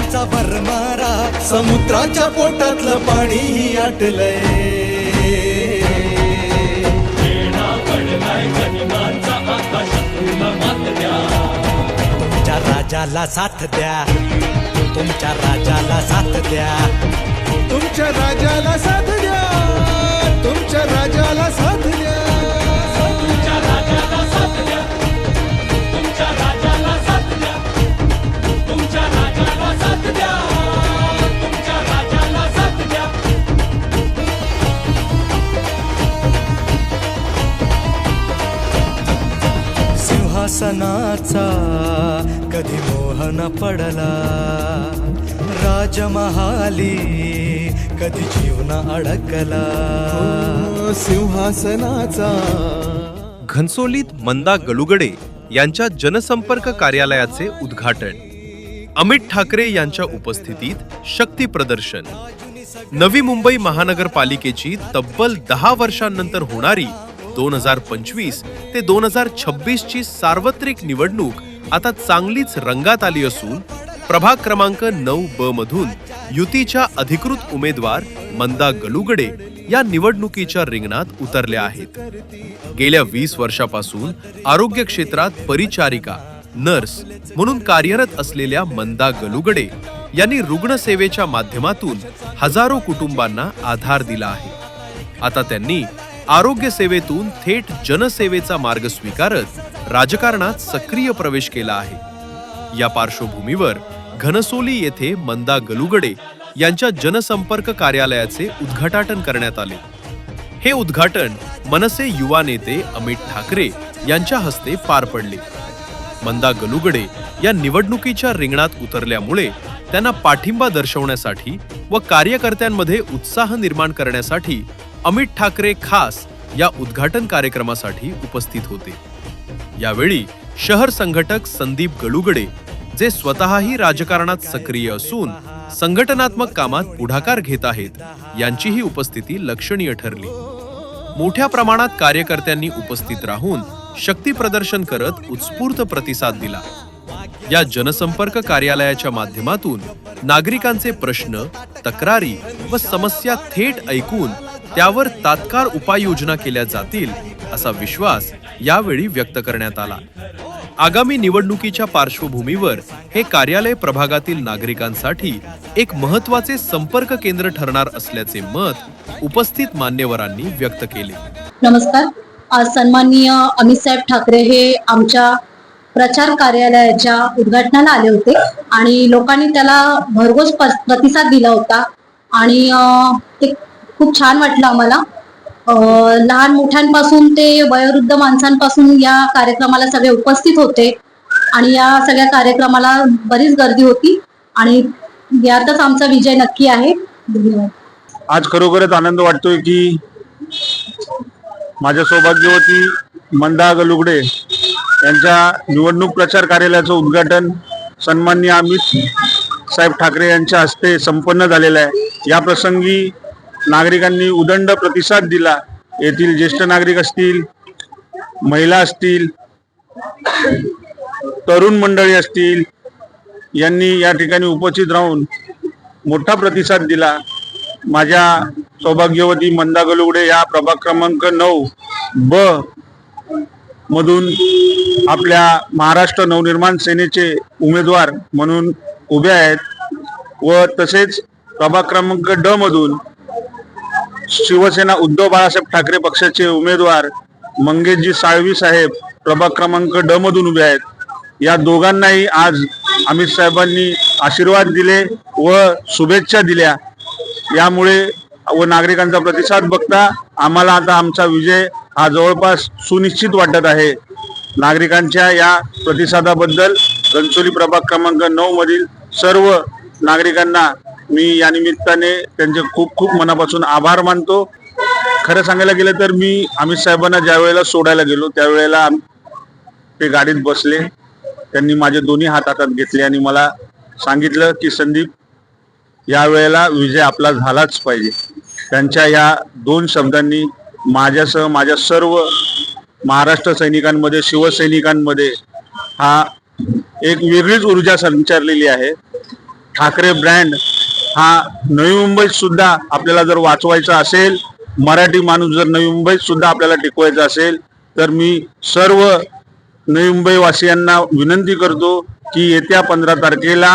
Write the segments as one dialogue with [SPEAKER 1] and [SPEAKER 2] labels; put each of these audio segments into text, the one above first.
[SPEAKER 1] सैन्याचा भरमारा, समुद्राच्या पोटातलं पाणी आटलंय. तुमच्या राजाला साथ द्या, तुमच्या राजाला साथ द्या, तुमच्या राजाला साथ द्या, तुमच्या राजाला साथ द्या, तुमच्या राजाला साथ द्या, तुमच्या राजाला साथ द्या, तुमच्या राजाला साथ द्या, तुमच्या राजाला साथ द्या. सिंहासनाचा कधी मोह न पडला, राजमहाली कधी जीवन अडकला. सिंहासनाचा.
[SPEAKER 2] घनसोलीत मंदा गलुगडे यांच्या जनसंपर्क कार्यालयाचे उद्घाटन. अमित ठाकरे यांच्या उपस्थितीत शक्ती प्रदर्शन. नवी मुंबई महानगरपालिकेची तब्बल 10 वर्षांनंतर होणारी 2025 ते 2026 ची सार्वत्रिक निवडणूक आता चांगलीच रंगात आली असून प्रभाग क्रमांक 9B मधून युतीच्या अधिकृत उमेदवार मंदा गलुगडे या निवडणुकीच्या रिंगणात उतरल्या आहेत. गेल्या 20 वर्षापासून आरोग्य क्षेत्रात परिचारिका, नर्स म्हणून कार्यरत असलेल्या मंदा गलुगडे यांनी रुग्णसेवेच्या माध्यमातून हजारो कुटुंबांना आधार दिला आहे. आता त्यांनी आरोग्य सेवेतून थेट जनसेवेचा मार्ग स्वीकारत राजकारणात सक्रिय प्रवेश केला आहे. या पार्श्वभूमीवर घनसोली येथे मंदा गलुगडे यांच्या जनसंपर्क कार्यालयाचे उद्घाटन करण्यात आले. हे उद्घाटन मनसे युवा नेते अमित ठाकरे यांच्या हस्ते पार पडले. मंदा गलुगडे या निवडणुकीच्या रिंगणात उतरल्यामुळे त्यांना पाठिंबा दर्शवण्यासाठी व कार्यकर्त्यांमध्ये उत्साह निर्माण करण्यासाठी अमित ठाकरे खास या उद्घाटन कार्यक्रमासाठी उपस्थित होते. यावेळी शहर संघटक संदीप गलुगडे, जे स्वतःही राजकारणात सक्रिय असून संघटनात्मक कामात पुढाकार घेत आहेत, यांचीही उपस्थिती लक्षणीय ठरली. मोठ्या प्रमाणात कार्यकर्त्यांनी उपस्थित राहून शक्ती प्रदर्शन करत उत्स्फूर्त प्रतिसाद दिला. या जनसंपर्क कार्यालयाच्या माध्यमातून नागरिकांचे प्रश्न, तक्रारी व समस्या थेट ऐकून त्यावर तात्काळ उपाययोजना केल्या जातील असा विश्वास यावेळी व्यक्त करण्यात आला. आगामी निवडणुकीच्या पार्श्वभूमीवर हे कार्यालय प्रभागातील नागरिकांसाठी एक महत्त्वाचे संपर्क केंद्र ठरणार असल्याचे मत उपस्थित मान्यवरांनी व्यक्त केले.
[SPEAKER 3] नमस्कार. आज सन्माननीय अमित साहेब ठाकरे हे आमच्या प्रचार कार्यालयाच्या उद्घाटनाला आले होते आणि लोकांनी त्याला भरघोस प्रतिसाद दिला होता आणि ते खूप छान वाटलं आम्हाला. लहान मोठ्यांपासून ते वयोवृद्ध माणसांपासून या कार्यक्रमाला सगळे उपस्थित होते आणि या सगळ्या कार्यक्रमाला बरीच गर्दी होती आणि यातच आमचा विजय नक्की आहे. धन्यवाद.
[SPEAKER 4] आज खरोखरच आनंद वाटतोय की माझ्या सौभाग्यवती मंदा गलुगडे यांच्या निवडणूक प्रचार कार्यालयाचं उद्घाटन सन्माननीय अमित साहेब ठाकरे यांच्या हस्ते संपन्न झालेलं आहे. या प्रसंगी नागरिकांनी उदंड प्रतिसाद दिला. येथील ज्येष्ठ नागरिक असतील, महिला असतील, तरुण मंडळी असतील, यांनी या ठिकाणी उपस्थित राहून मोठा प्रतिसाद दिला. माझ्या सौभाग्यवती मंदा गलुगडे या प्रभाग क्रमांक 9B मधून आपल्या महाराष्ट्र नवनिर्माण सेनेचे उमेदवार म्हणून उभे आहेत व तसेच प्रभाग क्रमांक D मधून शिवसेना उद्धव बाळासाहेब ठाकरे पक्षाचे उमेदवार मंगेशजी साळवी साहेब प्रभाग क्रमांक D मधून उभे आहेत. या दोघांनाही आज अमित साहेबांनी आशीर्वाद दिले व शुभेच्छा दिल्या. यामुळे व नागरिकांचा प्रतिसाद बघता आम्हाला आता आमचा विजय हा जवळपास सुनिश्चित वाटत आहे. नागरिकांच्या या प्रतिसादाबद्दल घनसोली प्रभाग क्रमांक 9 मधील सर्व नागरिकांना मी या निमित्ताने त्यांचे खूप खूप मनापासून आभार मानतो. खरं सांगायला गेलं तर मी अमित साहेबांना ज्या वेळेला सोडायला गेलो त्यावेळेला ते गाडीत बसले. त्यांनी माझे दोन्ही हात हातात घेतले आणि मला सांगितलं की संदीप, या वेळेला विजय आपला झालाच पाहिजे. त्यांच्या या 2 शब्दांनी माझ्यासह माझ्या सर्व महाराष्ट्र सैनिकांमध्ये, शिवसैनिकांमध्ये हा एक वेगळीच ऊर्जा संचारलेली आहे. ठाकरे ब्रँड हा नवी मुंबईत सुद्धा आपल्याला जर वाचवायचा असेल, मराठी माणूस जर नवी मुंबईत सुद्धा आपल्याला टिकवायचा असेल, तर मी सर्व नवी मुंबई वासियांना विनंती करतो की येत्या 15 तारखेला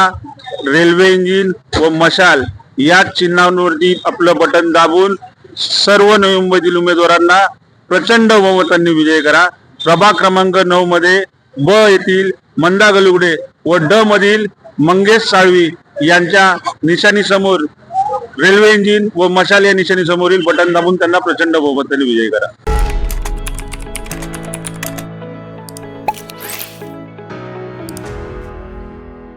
[SPEAKER 4] रेल्वे इंजिन व मशाल या चिन्हांवरती आपलं बटन दाबून सर्व नवी मुंबईतील उमेदवारांना प्रचंड बहुमतांनी विजय करा. प्रभाग क्रमांक 9 मध्ये ब येथील मंदा गलुगडे व ड मधील मंगेश साळवी यांच्या निशाणी समोर रेल्वे इंजिन व मशाल या निशाणी समोरील बटन दाबून त्यांना प्रचंड बहुमतांनी विजय करा.